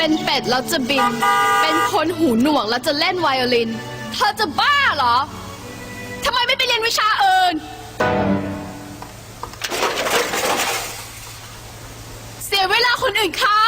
เป็นเป็ดแล้วจะบินเป็นคนหูหนวกแล้วจะเล่นไวโอลินเธอจะบ้าเหรอทำไมไม่ไปเรียนวิชาอื่นเสียเวลาคนอื่นเขา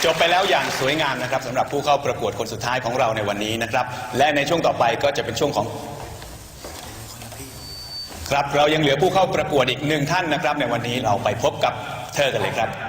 จบไปแล้วอย่างสวยงามนะครับสำหรับผู้เข้าประกวดคนสุดท้ายของเราในวันนี้นะครับและในช่วงต่อไปก็จะเป็นช่วงของครับเรายังเหลือผู้เข้าประกวดอีก1 ท่านนะครับในวันนี้เราไปพบกับเธอกันเลยครับ